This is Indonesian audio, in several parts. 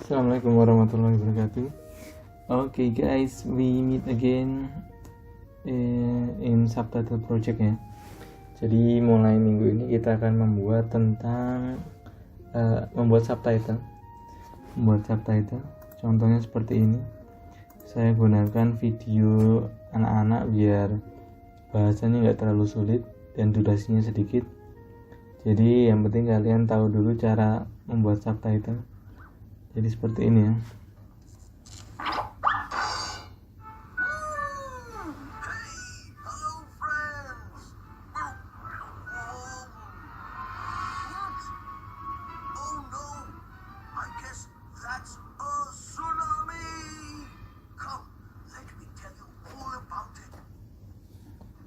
Assalamualaikum warahmatullahi wabarakatuh. Okay guys, we meet again in subtitle project ya. Jadi mulai minggu ini kita akan membuat tentang membuat subtitle. Contohnya seperti ini. Saya gunakan video anak-anak biar bahasanya nggak terlalu sulit dan durasinya sedikit. Jadi yang penting kalian tahu dulu cara membuat subtitle. Jadi seperti ini ya.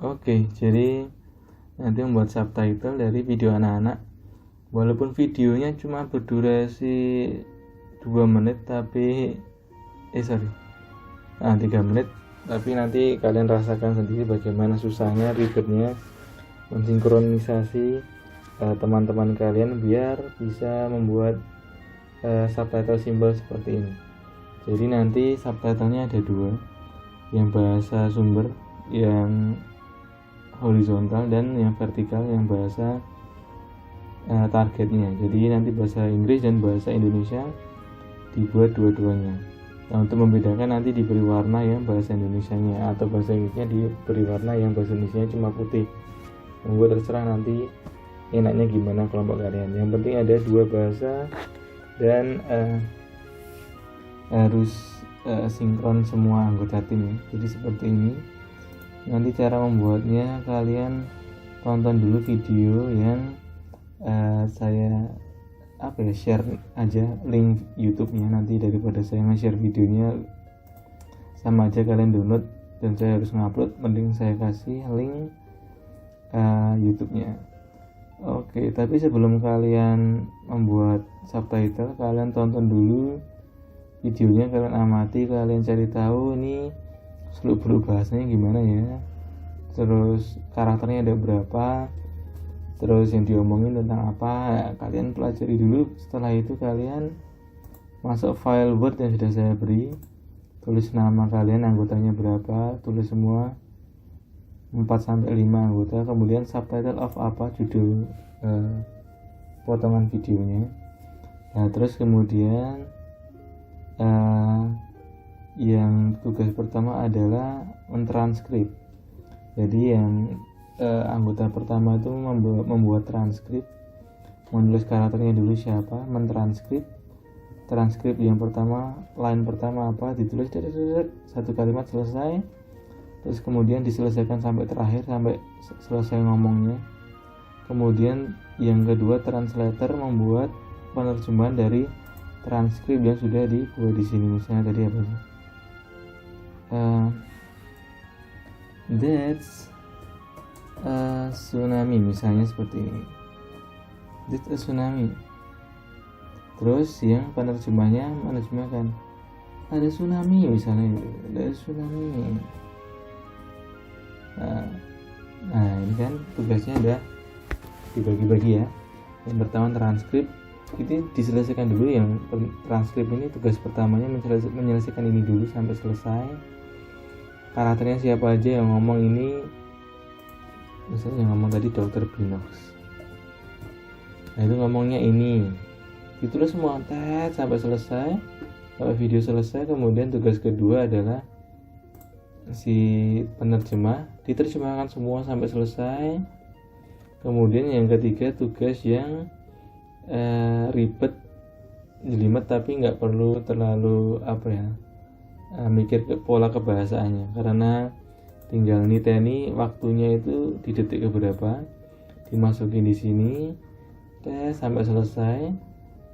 Oke, jadi nanti membuat subtitle dari video anak-anak. Walaupun videonya cuma berdurasi 2 menit 3 menit, tapi nanti kalian rasakan sendiri bagaimana susahnya, ribetnya mensinkronisasi teman-teman kalian biar bisa membuat subtitle simbol seperti ini. Jadi nanti subtitlenya ada 2, yang bahasa sumber, yang horizontal, dan yang vertikal, yang bahasa targetnya. Jadi nanti bahasa Inggris dan bahasa Indonesia dibuat dua-duanya. Nah, untuk membedakan nanti diberi warna yang bahasa Indonesianya, atau bahasa Inggrisnya diberi warna yang bahasa Indonesianya cuma putih. Membuat terserah nanti enaknya gimana kelompok kalian. Yang penting ada 2 bahasa dan harus sinkron semua anggota tim ya. Jadi seperti ini. Nanti cara membuatnya kalian tonton dulu video yang saya share aja link YouTube-nya, nanti daripada saya nge-share videonya sama aja kalian download dan saya harus ngupload, mending saya kasih link YouTube-nya. Oke, tapi sebelum kalian membuat subtitle, kalian tonton dulu videonya, kalian amati, kalian cari tahu ini seluk-beluk bahasanya gimana ya, terus karakternya ada berapa, terus yang diomongin tentang apa, kalian pelajari dulu. Setelah itu kalian masuk file Word yang sudah saya beri, tulis nama kalian, anggotanya berapa, tulis semua 4-5 anggota, kemudian subtitle of apa, judul potongan videonya. Nah, terus kemudian yang tugas pertama adalah mentranskrip. Jadi yang anggota pertama itu membuat transkrip, menulis karakternya dulu siapa, mentranskrip. Transkrip yang pertama, line pertama apa, ditulis satu kalimat selesai, terus kemudian diselesaikan sampai terakhir, sampai selesai ngomongnya. Kemudian yang kedua, translator membuat penerjemahan dari transkrip yang sudah dibuat di sini. Misalnya tadi apa sih? That's tsunami, misalnya seperti ini. That's a tsunami. Terus yang penerjemahnya menerjemahkan ada tsunami, misalnya ada tsunami. Nah ini kan tugasnya ada dibagi-bagi ya. Yang pertama transkrip, itu diselesaikan dulu. Yang transkrip ini tugas pertamanya menyelesaikan ini dulu sampai selesai. Karakternya siapa aja yang ngomong ini, misalnya yang ngomong tadi Dr. Binox. Nah itu ngomongnya ini, ditulis semua sampai selesai, sampai video selesai. Kemudian tugas kedua adalah si penerjemah, diterjemahkan semua sampai selesai. Kemudian yang ketiga, tugas yang ribet, jelimet, tapi nggak perlu terlalu mikir ke pola kebahasaannya, karena tinggal niteni waktunya itu di detik keberapa, dimasukin di sini sampai selesai.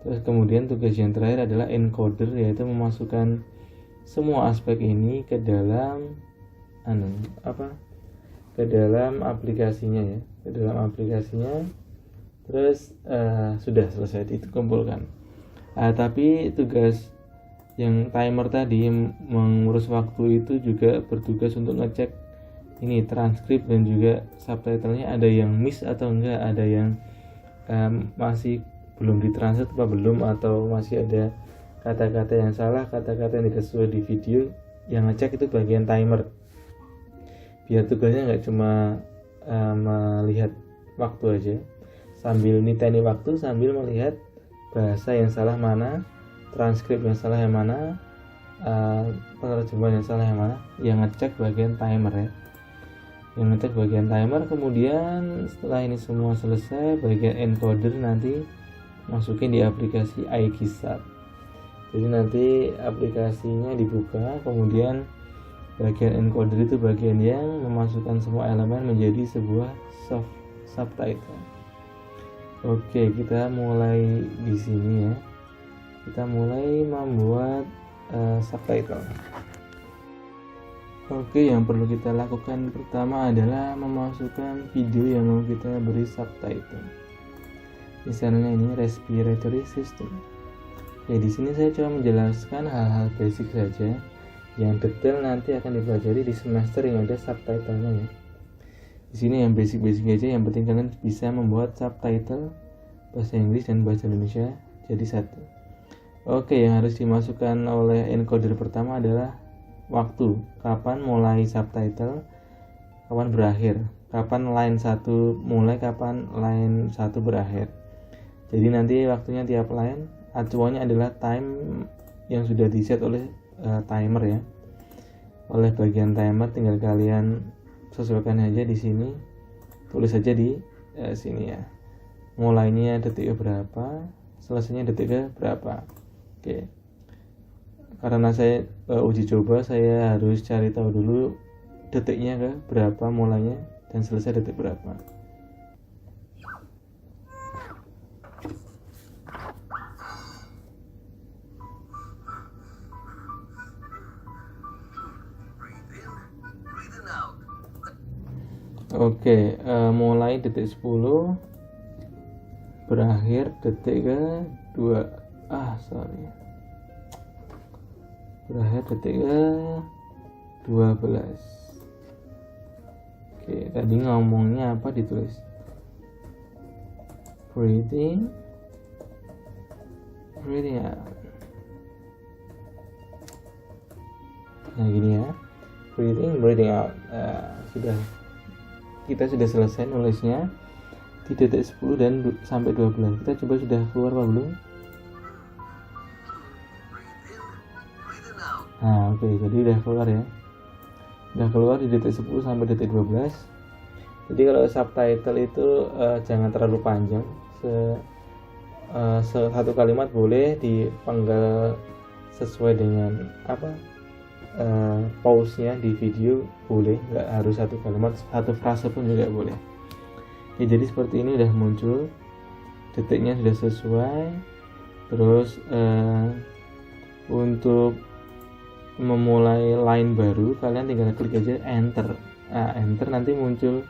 Terus kemudian tugas yang terakhir adalah encoder, yaitu memasukkan semua aspek ini ke dalam ke dalam aplikasinya ya, ke dalam aplikasinya. Terus sudah selesai dikumpulkan. Tapi tugas yang timer tadi, mengurus waktu, itu juga bertugas untuk ngecek ini transkrip dan juga subtitlenya ada yang miss atau enggak, ada yang masih belum ditranslate apa belum, atau masih ada kata-kata yang salah, kata-kata yang tidak sesuai di video, yang ngecek itu bagian timer. Biar tugasnya nggak cuma melihat waktu aja, sambil niteni waktu, sambil melihat bahasa yang salah mana, transkrip yang salah yang mana, penerjemahan yang salah yang mana, yang ngecek bagian timer ya. Yang ngecek bagian timer. Kemudian setelah ini semua selesai, bagian encoder nanti masukin di aplikasi iKisat. Jadi nanti aplikasinya dibuka, kemudian bagian encoder itu bagian yang memasukkan semua elemen menjadi sebuah subtitle. Oke, kita mulai di sini ya. Kita mulai membuat subtitle. Oke, yang perlu kita lakukan pertama adalah memasukkan video yang mau kita beri subtitle. Misalnya ini respiratory system. Ya, di sini saya cuma menjelaskan hal-hal basic saja. Yang detail nanti akan dipelajari di semester yang ada subtitlenya ya. Di sini yang basic-basic aja, yang penting kalian bisa membuat subtitle bahasa Inggris dan bahasa Indonesia jadi satu. Oke, yang harus dimasukkan oleh encoder pertama adalah waktu, kapan mulai subtitle, kapan berakhir, kapan line 1 mulai, kapan line 1 berakhir. Jadi nanti waktunya tiap line, acuannya adalah time yang sudah di set oleh timer ya. Oleh bagian timer, tinggal kalian sesuaikan aja di sini, tulis aja di sini ya. Mulainya detik berapa, selesainya detik berapa. Oke. Karena saya uji coba, saya harus cari tahu dulu detiknya berapa mulainya dan selesai detik berapa. Oke, mulai detik 10, berakhir detik ke-2. Berakhir detik ke-12. Oke, tadi ngomongnya apa ditulis? Breathing out. Nah gini ya, breathing out. Kita sudah selesai nulisnya di detik 10 dan sampai 12. Kita coba sudah keluar apa belum? Nah oke, jadi udah keluar ya. Udah keluar di detik 10 sampai detik 12. Jadi kalau subtitle itu jangan terlalu panjang. Satu kalimat boleh dipenggal sesuai dengan pause-nya di video boleh, nggak harus satu kalimat, satu frase pun juga boleh ya. Jadi seperti ini udah muncul, detiknya sudah sesuai. Terus untuk memulai line baru, kalian tinggal klik aja enter. Enter, nanti muncul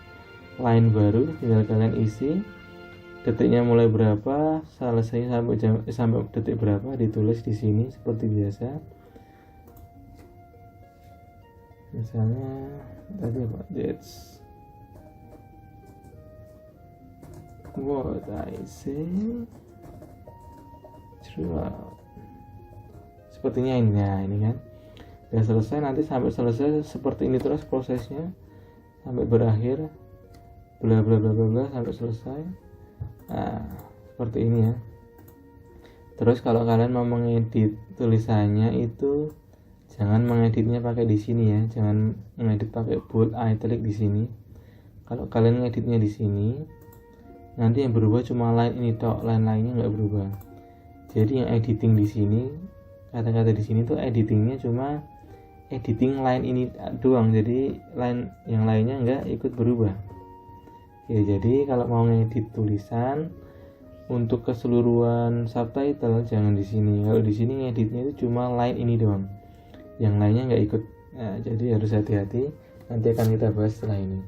line baru, tinggal kalian isi detiknya mulai berapa, selesai sampai detik berapa, ditulis di sini seperti biasa. Misalnya tadi apa? That's what I say throughout. Sepertinya ini ya, ini kan udah selesai. Nanti sampai selesai seperti ini terus prosesnya sampai berakhir, bla bla bla bla sampai selesai. Nah seperti ini ya. Terus kalau kalian mau mengedit tulisannya itu jangan mengeditnya pakai di sini ya, jangan mengedit pakai bold italic di sini. Kalau kalian ngeditnya di sini, nanti yang berubah cuma line ini tok, line lainnya nggak berubah. Jadi yang editing di sini, kata-kata di sini tuh editingnya cuma editing line ini doang, jadi line yang lainnya nggak ikut berubah. Ya jadi kalau mau ngedit tulisan untuk keseluruhan subtitle jangan di sini. Kalau di sini ngeditnya itu cuma line ini doang, yang lainnya nggak ikut. Nah, jadi harus hati-hati, nanti akan kita bahas setelah ini.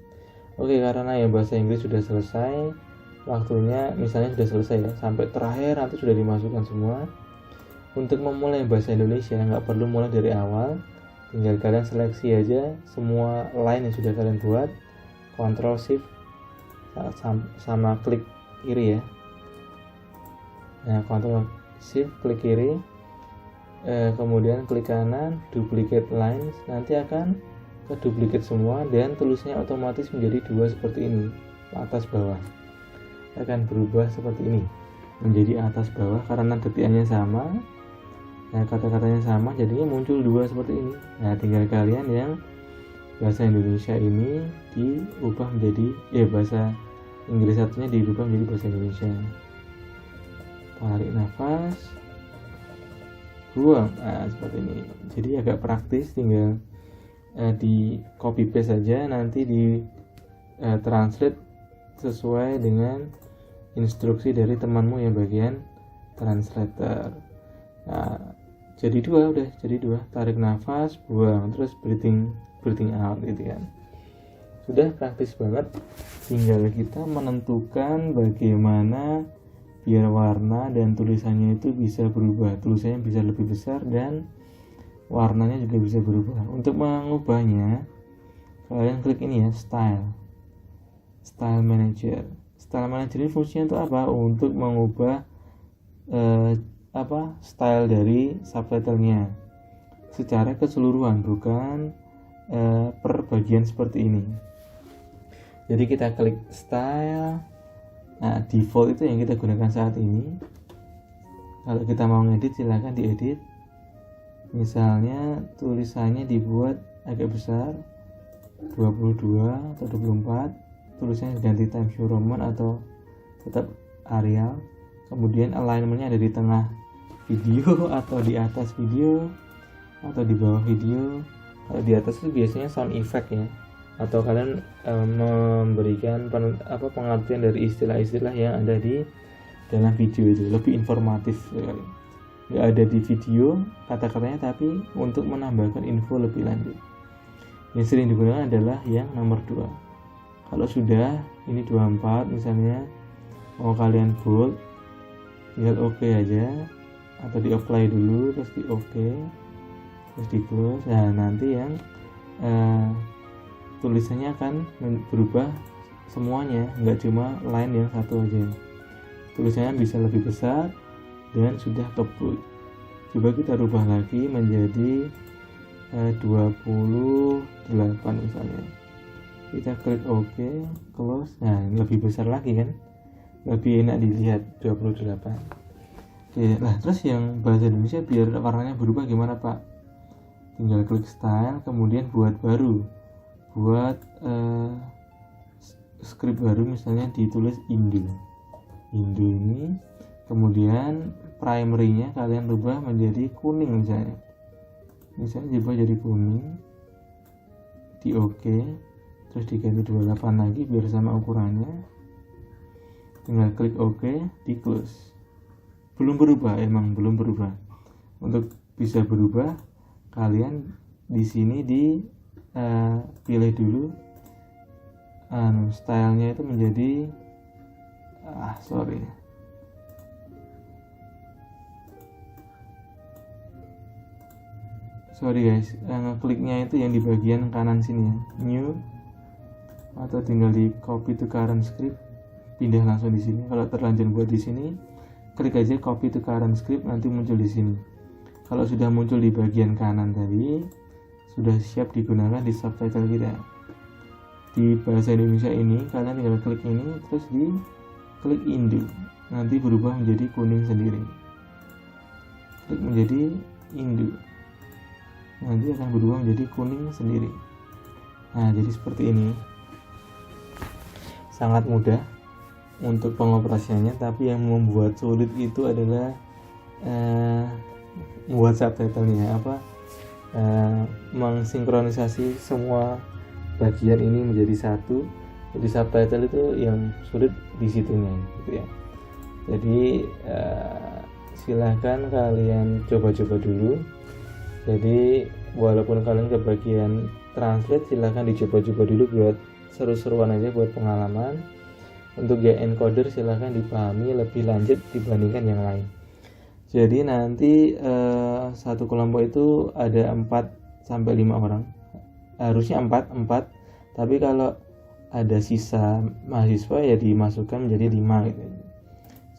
Oke, karena yang bahasa Inggris sudah selesai, waktunya misalnya sudah selesai ya, sampai terakhir nanti sudah dimasukkan semua. Untuk memulai bahasa Indonesia nggak perlu mulai dari awal, tinggal kalian seleksi aja semua line yang sudah kalian buat, Ctrl Shift sama klik kiri ya. Nah, Ctrl Shift klik kiri, kemudian klik kanan duplicate lines, nanti akan ke duplicate semua dan tulisannya otomatis menjadi 2 seperti ini, atas bawah akan berubah seperti ini menjadi atas bawah karena ketikannya sama. Nah, kata-katanya sama, jadinya muncul 2 seperti ini. Nah, tinggal kalian yang bahasa Indonesia ini diubah menjadi bahasa Inggris satunya dirubah menjadi bahasa Indonesia. Tarik nafas, buang. Nah, seperti ini. Jadi agak praktis, tinggal di copy paste saja, nanti di translate sesuai dengan instruksi dari temanmu yang bagian translator. Nah, jadi 2, udah jadi 2. Tarik nafas, buang, terus breathing out gitu kan. Sudah praktis banget. Tinggal kita menentukan bagaimana biar warna dan tulisannya itu bisa berubah. Tulisannya bisa lebih besar dan warnanya juga bisa berubah. Untuk mengubahnya, kalian klik ini ya, Style Manager. Style Manager ini fungsinya untuk apa? Untuk mengubah style dari subtitlenya secara keseluruhan, bukan per bagian seperti ini. Jadi kita klik style. Nah, default itu yang kita gunakan saat ini. Kalau kita mau ngedit, silahkan diedit. Misalnya tulisannya dibuat agak besar, 22 atau 24, tulisannya ganti Times New Roman atau tetap Arial. Kemudian alignmentnya ada di tengah video atau di atas video atau di bawah video. Kalau di atas itu biasanya sound effect ya, atau kalian memberikan pengertian dari istilah-istilah yang ada di dalam video itu, lebih informatif sekali. Nggak ada di video kata-katanya, tapi untuk menambahkan info lebih lanjut. Yang sering digunakan adalah yang nomor 2. Kalau sudah ini 24 misalnya, mau kalian bold, tinggal oke aja, atau di apply dulu terus di oke, terus di close. Nah, nanti yang tulisannya akan berubah semuanya, nggak cuma line yang satu aja. Tulisannya bisa lebih besar dan sudah kebut. Coba kita rubah lagi menjadi 28 misalnya. Kita klik OK, close. Nah, lebih besar lagi kan, lebih enak dilihat 28. Oke, nah terus yang bahasa Indonesia biar warnanya berubah gimana Pak? Tinggal klik style, kemudian buat baru, buat script baru, misalnya ditulis Indo ini, kemudian primary-nya kalian rubah menjadi kuning misalnya diubah jadi kuning, di OK, terus diganti 28 lagi biar sama ukurannya, tinggal klik OK, di close. Belum berubah. Untuk bisa berubah, kalian di sini pilih dulu stylenya itu menjadi sorry guys, ngekliknya itu yang di bagian kanan sini ya, new, atau tinggal di copy to current script, pindah langsung di sini. Kalau terlanjur buat di sini, klik aja copy to current script, nanti muncul di sini. Kalau sudah muncul di bagian kanan tadi, sudah siap digunakan di subtitle kita. Di bahasa Indonesia ini kalian tinggal klik ini, terus di klik Indo, nanti berubah menjadi kuning sendiri. Klik menjadi Indo, nanti akan berubah menjadi kuning sendiri. Nah, jadi seperti ini. Sangat mudah untuk pengoperasiannya, tapi yang membuat sulit itu adalah membuat subtitlenya, mengsinkronisasi semua bagian ini menjadi satu. Jadi subtitle itu yang sulit di situnya gitu ya. Jadi silahkan kalian coba-coba dulu. Jadi walaupun kalian ke bagian translate, silahkan dicoba-coba dulu buat seru-seruan aja, buat pengalaman. Untuk yang encoder silahkan dipahami lebih lanjut dibandingkan yang lain. Jadi nanti satu kelompok itu ada 4-5 orang, harusnya 4, tapi kalau ada sisa mahasiswa ya dimasukkan menjadi 5 gitu.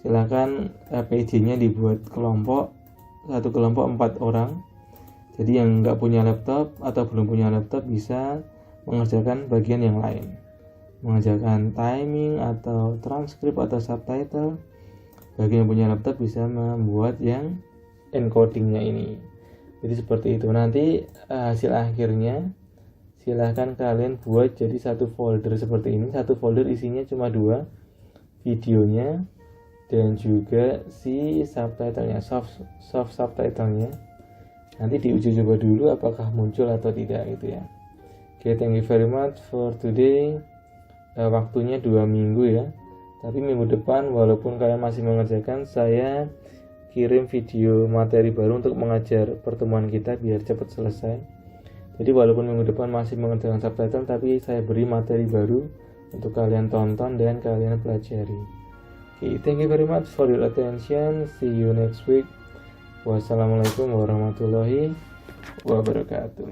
Silakan PJ-nya dibuat kelompok satu kelompok 4 orang. Jadi yang nggak punya laptop atau belum punya laptop bisa mengerjakan bagian yang lain, mengerjakan timing atau transkrip atau subtitle. Bagi yang punya laptop bisa membuat yang encodingnya ini. Jadi seperti itu. Nanti hasil akhirnya silahkan kalian buat jadi satu folder seperti ini. Satu folder isinya cuma 2, videonya dan juga si subtitlenya, soft subtitlenya. Nanti diuji coba dulu apakah muncul atau tidak gitu ya. Oke, thank you very much for today. Waktunya 2 minggu ya. Tapi minggu depan walaupun kalian masih mengerjakan, saya kirim video materi baru untuk mengajar pertemuan kita biar cepat selesai. Jadi walaupun minggu depan masih mengerjakan subtitle, tapi saya beri materi baru untuk kalian tonton dan kalian pelajari. Okay, thank you very much for your attention. See you next week. Wassalamualaikum warahmatullahi wabarakatuh.